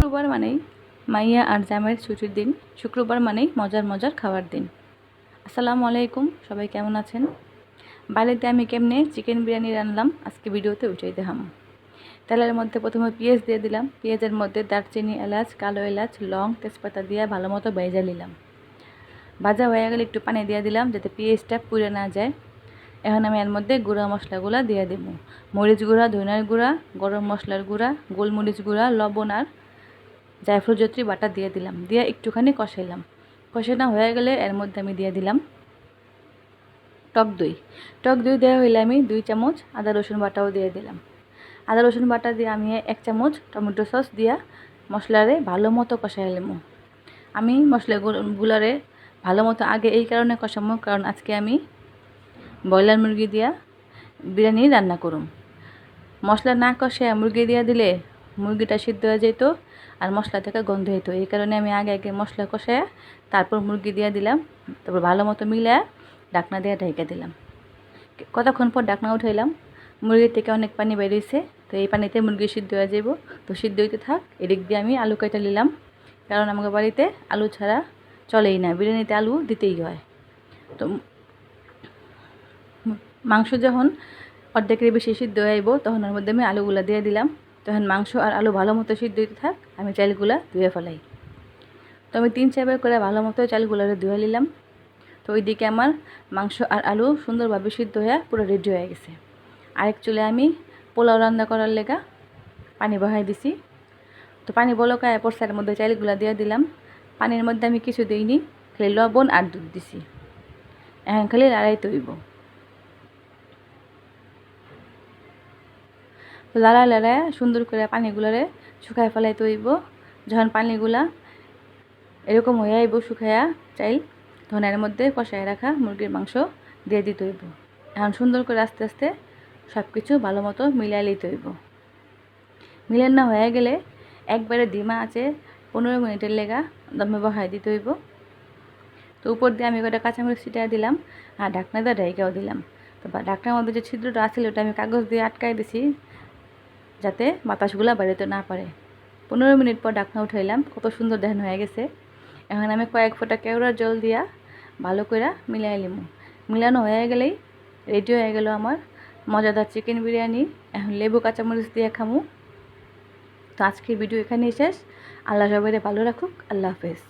শুক্রবার মানেই মাইয়া আর জামাইয়ের ছুটির দিন। শুক্রবার মানেই মজার মজার খাওয়ার দিন। আসসালামু আলাইকুম, সবাই কেমন আছেন? বাড়িতে আমি কেমনে চিকেন বিরিয়ানি রান্নলাম আজকে ভিডিওতে উঠাই দেখাম। তেলের মধ্যে প্রথমে পেঁয়াজ দিয়ে দিলাম। পেঁয়াজের মধ্যে দারচিনি, এলাচ, কালো এলাচ, লং, তেজপাতা দিয়ে ভালো মতো ভেজে নিলাম। ভাজা হয়ে গেলে একটু পানি দিয়ে দিলাম যাতে পেঁয়াজটা পুড়ে না যায়। এখন আমি এর মধ্যে গুঁড়া মশলাগুলো দিয়ে দেব। মরিচ গুঁড়া, ধনিয়ার গুঁড়া, গরম মশলার গুঁড়া, গোলমরিচ গুঁড়া, লবণ আর জায়ফল জয়ত্রী বাটা দিয়ে দিলাম। দিয়ে একটুখানি কষাইলাম। কষানো হয়ে গেলে এর মধ্যে আমি দিয়ে দিলাম টক দই। টক দই দেওয়া হইলে আমি 2 চামচ আদা রসুন বাটাও দিয়ে দিলাম। আদা রসুন বাটা দিয়ে আমি 1 চামচ টমেটো সস দিয়া মশলারে ভালো মতো কষাইলাম। আমি মশলাগুলারে ভালো মতো আগে এই কারণে কষামো, কারণ আজকে আমি ব্রয়লার মুরগি দিয়া বিরিয়ানি রান্না করুম। মশলা না কষে মুরগি দিয়ে দিলে মুরগিটা সিদ্ধ হয়ে যেত আর মশলা থেকে গন্ধ হইতো। এই কারণে আমি আগে মশলা কষায় তারপর মুরগি দিয়ে দিলাম। তারপর ভালো মতো মিলে ঢাকনা দিয়ে ঢেকে দিলাম। কতক্ষণ পর ঢাকনা উঠাইলাম, মুরগির থেকে অনেক পানি বেরিয়েছে। তো এই পানিতে মুরগি সিদ্ধ হয়ে যাব। তো সিদ্ধ হইতে থাক, এদিক দিয়ে আমি আলু কেটে নিলাম, কারণ আমাদের বাড়িতে আলু ছাড়া চলেই না, বিরিয়ানিতে আলু দিতেই হয়। তো মাংস যখন অর্ধেকের বেশি সিদ্ধ হয়ে আইব তখন ওর মধ্যে আমি আলুগুলা দিয়ে দিলাম। তখন মাংস আর আলু ভালো মতো সিদ্ধ হইতে থাক, আমি চালগুলা ধুয়ে ফেলাই। তো আমি 3-4 বার করে ভালো মতো চালগুলা ধুয়ে নিলাম। তো ওইদিকে আমার মাংস আর আলু সুন্দরভাবে সিদ্ধ হয়ে পুরো রেডি হয়ে গেছে। আরেক চুলে আমি পোলাও রান্না করার লেগা পানি বহাই দিছি। তো পানি বলকায় পড়ছে, এর মধ্যে চালগুলা দিয়ে দিলাম। পানির মধ্যে আমি কিছু দিইনি, খালি লবণ আর দুধ দিছি। এখন খালি লড়াইতে হইব। তো লড়ায় সুন্দর করে পানিগুলারে শুকায় ফেলাইতে হইব। যখন পানিগুলা এরকম হয়ে আইব শুকায়া চাইল, তখন এর মধ্যে কষায় রাখা মুরগির মাংস দিয়ে দিতে হইব। এখন সুন্দর করে আস্তে আস্তে সব কিছু ভালো মতো মিলাই লইতে হইব। মিলানো হয়ে গেলে একবারে ধিমা আছে 15 মিনিটের লেগা দমে বহাই দিতে হইব। তো উপর দিয়ে আমি কটা কাঁচামরিচ ছিটিয়ে দিলাম আর ঢাকনা দিয়ে ঢেকেও দিলাম। তো ঢাকনার মধ্যে যে ছিদ্রটা আছিল ওটা আমি কাগজ দিয়ে আটকাই দিছি যাতে বাতাসগুলা বেরোতে না পারে। 15 মিনিট পর ঢাকনা উঠাইলাম, কত সুন্দর দেখেন হয়ে গেছে। এখন আমি কয়েক ফোঁটা কেওড়ার জল দিয়া ভালো করে মিলাই নিব। মিলানো হয়ে গেলেই রেডি হয়ে গেল আমার মজাদার চিকেন বিরিয়ানি। এখন লেবু কাঁচামরিচ দিয়ে খামু। তো আজকের ভিডিও এখানেই শেষ। আল্লাহ সবাইকে ভালো রাখুক। আল্লাহ হাফেজ।